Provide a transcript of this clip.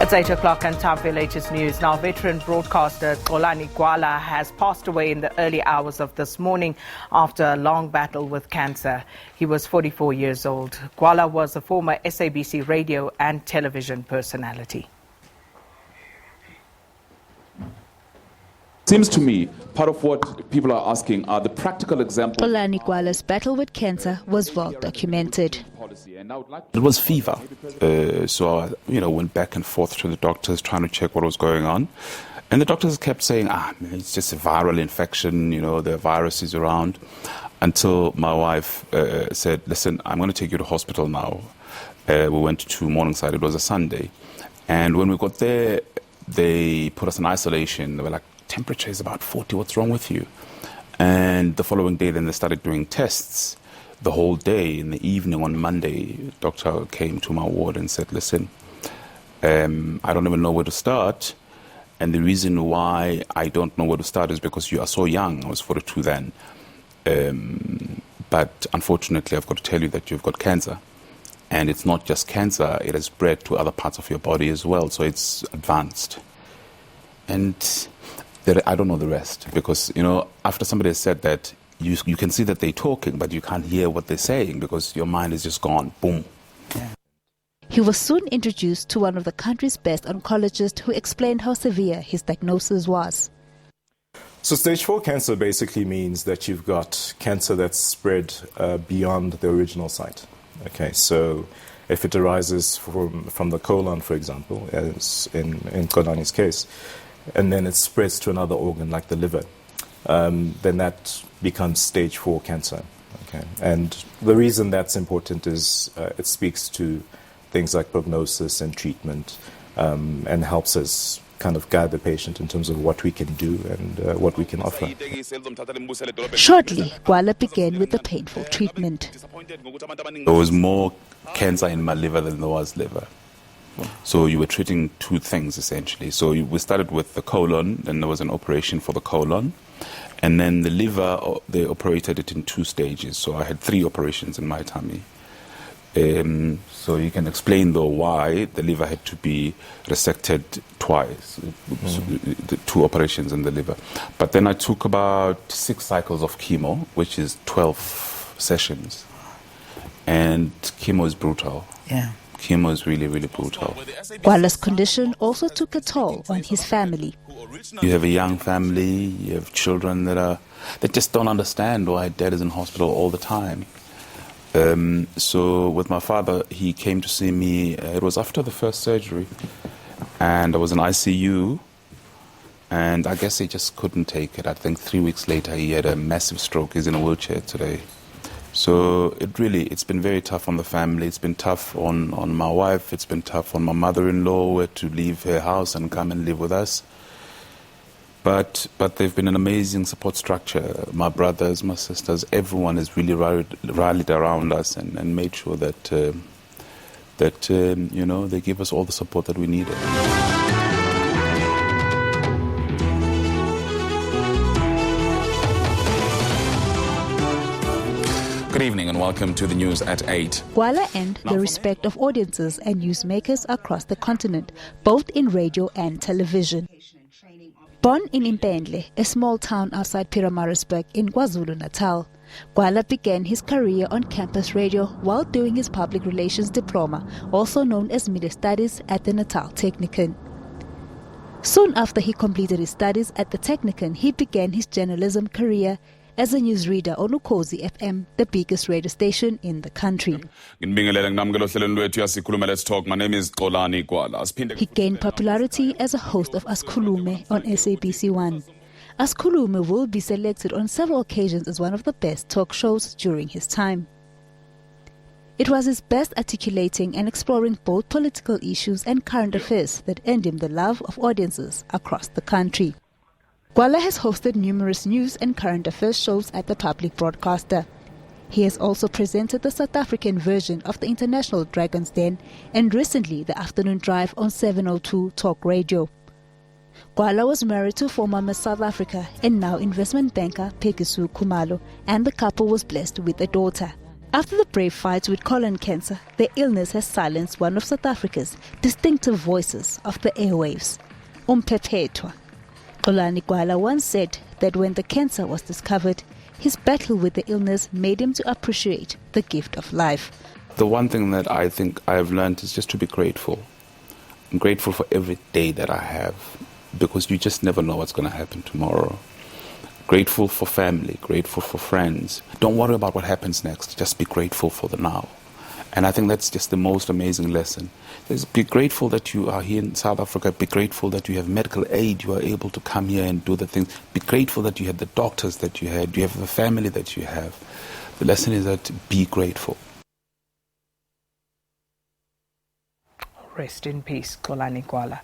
It's 8 o'clock and time for your latest news. Now, veteran broadcaster Xolani Gwala has passed away in the early hours of this morning after a long battle with cancer. He was 44 years old. Gwala was a former SABC radio and television personality. Seems to me, part of what people are asking are the practical examples. Xolani Gwala's battle with cancer was well documented. It was fever, so I went back and forth to the doctors trying to check what was going on. And the doctors kept saying, it's just a viral infection, the virus is around. Until my wife said, listen, I'm going to take you to hospital now. We went to Morningside, it was a Sunday. And when we got there, they put us in isolation. They were like, temperature is about 40, what's wrong with you? And the following day, then they started doing tests. The whole day, in the evening on Monday, doctor came to my ward and said, listen, I don't even know where to start. And the reason why I don't know where to start is because you are so young. I was 42 then. But unfortunately, I've got to tell you that you've got cancer. And it's not just cancer, it has spread to other parts of your body as well. So it's advanced. And I don't know the rest because, after somebody has said that, you can see that they're talking, but you can't hear what they're saying because your mind is just gone. Boom. Yeah. He was soon introduced to one of the country's best oncologists who explained how severe his diagnosis was. So stage 4 cancer basically means that you've got cancer that's spread beyond the original site. Okay, so if it arises from the colon, for example, as in Xolani's case, and then it spreads to another organ like the liver, then that becomes stage 4 cancer. Okay? And the reason that's important is it speaks to things like prognosis and treatment and helps us kind of guide the patient in terms of what we can do and what we can offer. Shortly, Gwala began with the painful treatment. There was more cancer in my liver than there was liver. So you were treating two things essentially. So we started with the colon, then there was an operation for the colon. And then the liver, they operated it in 2 stages. So I had 3 operations in my tummy. So you can explain, though, why the liver had to be resected twice. So the 2 operations in the liver. But then I took about 6 cycles of chemo, which is 12 sessions. And chemo is brutal. Yeah. Chemo is really, really brutal. Gwala's condition also took a toll on his family. You have a young family, you have children that just don't understand why dad is in hospital all the time. So with my father, he came to see me, it was after the first surgery, and I was in ICU, and I guess he just couldn't take it. I think 3 weeks later, he had a massive stroke. He's in a wheelchair today. So it's been very tough on the family. It's been tough on my wife. It's been tough on my mother-in-law who had to leave her house and come and live with us. But they've been an amazing support structure. My brothers, my sisters, everyone has really rallied around us and made sure that they give us all the support that we needed. Good evening and welcome to the news at 8. Gwala earned the respect of audiences and newsmakers across the continent, both in radio and television. Born in Impendle, a small town outside Pietermaritzburg in KwaZulu-Natal, Gwala began his career on campus radio while doing his public relations diploma, also known as media studies, at the Natal Technikon. Soon after he completed his studies at the Technikon, he began his journalism career as a newsreader on Ukhozi FM, the biggest radio station in the country. My name is Xolani Gwala. He gained popularity as a host of Asikhulume on SABC1. Asikhulume will be selected on several occasions as one of the best talk shows during his time. It was his best articulating and exploring both political issues and current affairs that earned him the love of audiences across the country. Gwala has hosted numerous news and current affairs shows at the public broadcaster. He has also presented the South African version of the international Dragon's Den and recently the afternoon drive on 702 Talk Radio. Gwala was married to former Miss South Africa and now investment banker Pekisu Khumalo, and the couple was blessed with a daughter. After the brave fight with colon cancer, the illness has silenced one of South Africa's distinctive voices of the airwaves, Umphephetwa. Xolani Gwala once said that when the cancer was discovered, his battle with the illness made him to appreciate the gift of life. The one thing that I think I've learned is just to be grateful. I'm grateful for every day that I have, because you just never know what's going to happen tomorrow. Grateful for family, grateful for friends. Don't worry about what happens next. Just be grateful for the now. And I think that's just the most amazing lesson. Just be grateful that you are here in South Africa. Be grateful that you have medical aid. You are able to come here and do the things. Be grateful that you had the doctors that you had. You have the family that you have. The lesson is that be grateful. Rest in peace, Xolani Gwala.